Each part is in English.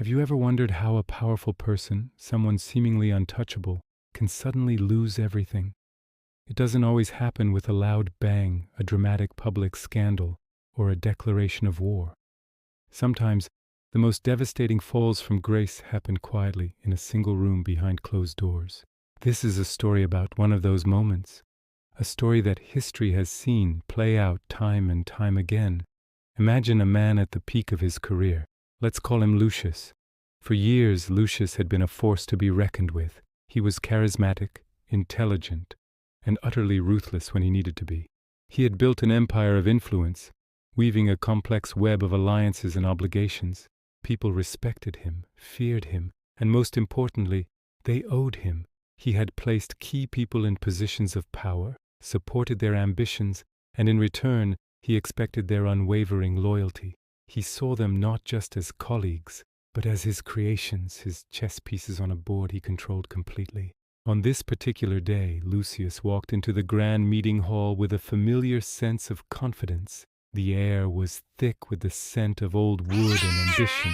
Have you ever wondered how a powerful person, someone seemingly untouchable, can suddenly lose everything? It doesn't always happen with a loud bang, a dramatic public scandal, or a declaration of war. Sometimes, the most devastating falls from grace happen quietly in a single room behind closed doors. This is a story about one of those moments, a story that history has seen play out time and time again. Imagine a man at the peak of his career. Let's call him Lucius. For years, Lucius had been a force to be reckoned with. He was charismatic, intelligent, and utterly ruthless when he needed to be. He had built an empire of influence, weaving a complex web of alliances and obligations. People respected him, feared him, and most importantly, they owed him. He had placed key people in positions of power, supported their ambitions, and in return, he expected their unwavering loyalty. He saw them not just as colleagues, but as his creations, his chess pieces on a board he controlled completely. On this particular day, Lucius walked into the grand meeting hall with a familiar sense of confidence. The air was thick with the scent of old wood and ambition.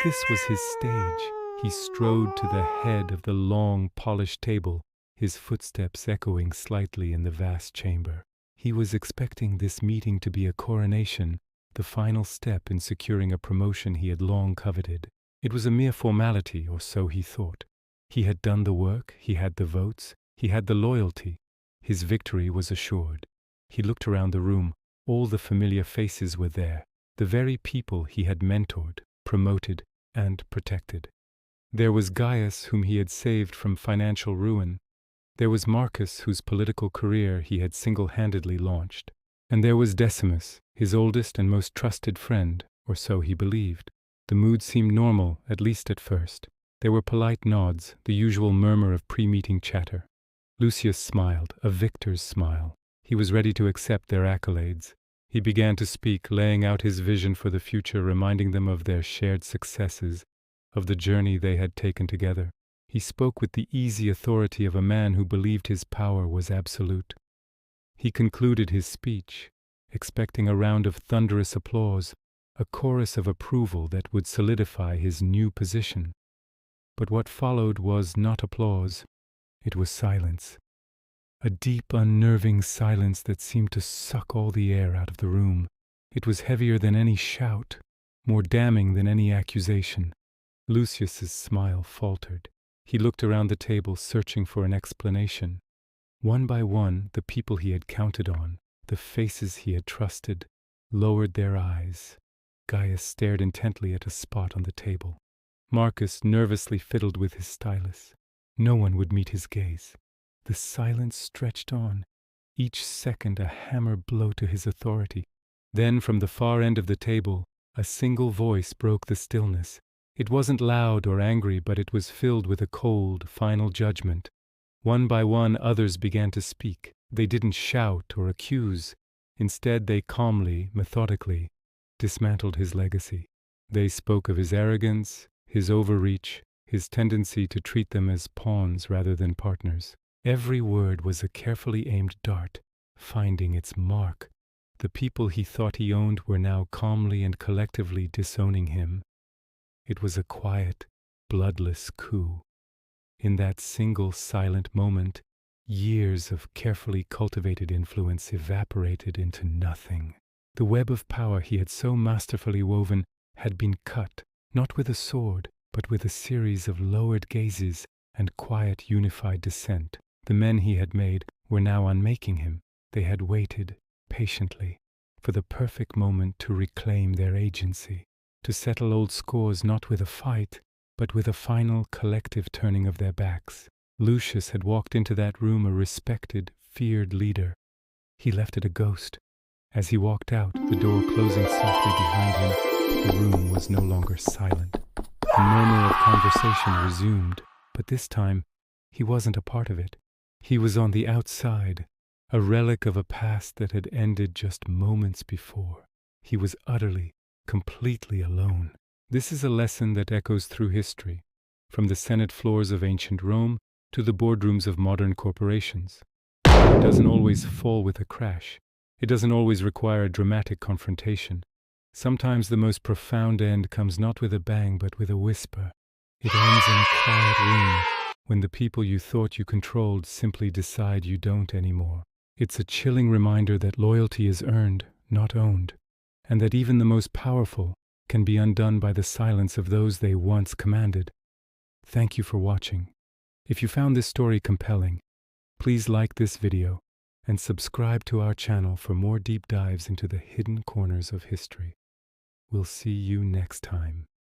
This was his stage. He strode to the head of the long, polished table, his footsteps echoing slightly in the vast chamber. He was expecting this meeting to be a coronation, the final step in securing a promotion he had long coveted. It was a mere formality, or so he thought. He had done the work, he had the votes, he had the loyalty. His victory was assured. He looked around the room. All the familiar faces were there, the very people he had mentored, promoted, and protected. There was Gaius, whom he had saved from financial ruin. There was Marcus, whose political career he had single-handedly launched. And there was Decimus, his oldest and most trusted friend, or so he believed. The mood seemed normal, at least at first. There were polite nods, the usual murmur of pre-meeting chatter. Lucius smiled, a victor's smile. He was ready to accept their accolades. He began to speak, laying out his vision for the future, reminding them of their shared successes, of the journey they had taken together. He spoke with the easy authority of a man who believed his power was absolute. He concluded his speech, expecting a round of thunderous applause, a chorus of approval that would solidify his new position. But what followed was not applause, it was silence. A deep, unnerving silence that seemed to suck all the air out of the room. It was heavier than any shout, more damning than any accusation. Lucius's smile faltered. He looked around the table, searching for an explanation. One by one, the people he had counted on, the faces he had trusted, lowered their eyes. Gaius stared intently at a spot on the table. Marcus nervously fiddled with his stylus. No one would meet his gaze. The silence stretched on, each second a hammer blow to his authority. Then, from the far end of the table, a single voice broke the stillness. It wasn't loud or angry, but it was filled with a cold, final judgment. One by one, others began to speak. They didn't shout or accuse. Instead, they calmly, methodically, dismantled his legacy. They spoke of his arrogance, his overreach, his tendency to treat them as pawns rather than partners. Every word was a carefully aimed dart, finding its mark. The people he thought he owned were now calmly and collectively disowning him. It was a quiet, bloodless coup. In that single silent moment, years of carefully cultivated influence evaporated into nothing. The web of power he had so masterfully woven had been cut, not with a sword, but with a series of lowered gazes and quiet unified dissent. The men he had made were now unmaking him. They had waited, patiently, for the perfect moment to reclaim their agency, to settle old scores not with a fight, but with a final collective turning of their backs. Lucius had walked into that room a respected, feared leader. He left it a ghost. As he walked out, the door closing softly behind him, the room was no longer silent. The murmur of conversation resumed, but this time he wasn't a part of it. He was on the outside, a relic of a past that had ended just moments before. He was utterly, completely alone. This is a lesson that echoes through history, from the Senate floors of ancient Rome to the boardrooms of modern corporations. It doesn't always fall with a crash. It doesn't always require a dramatic confrontation. Sometimes the most profound end comes not with a bang but with a whisper. It ends in a quiet room when the people you thought you controlled simply decide you don't anymore. It's a chilling reminder that loyalty is earned, not owned, and that even the most powerful can be undone by the silence of those they once commanded. Thank you for watching. If you found this story compelling, please like this video and subscribe to our channel for more deep dives into the hidden corners of history. We'll see you next time.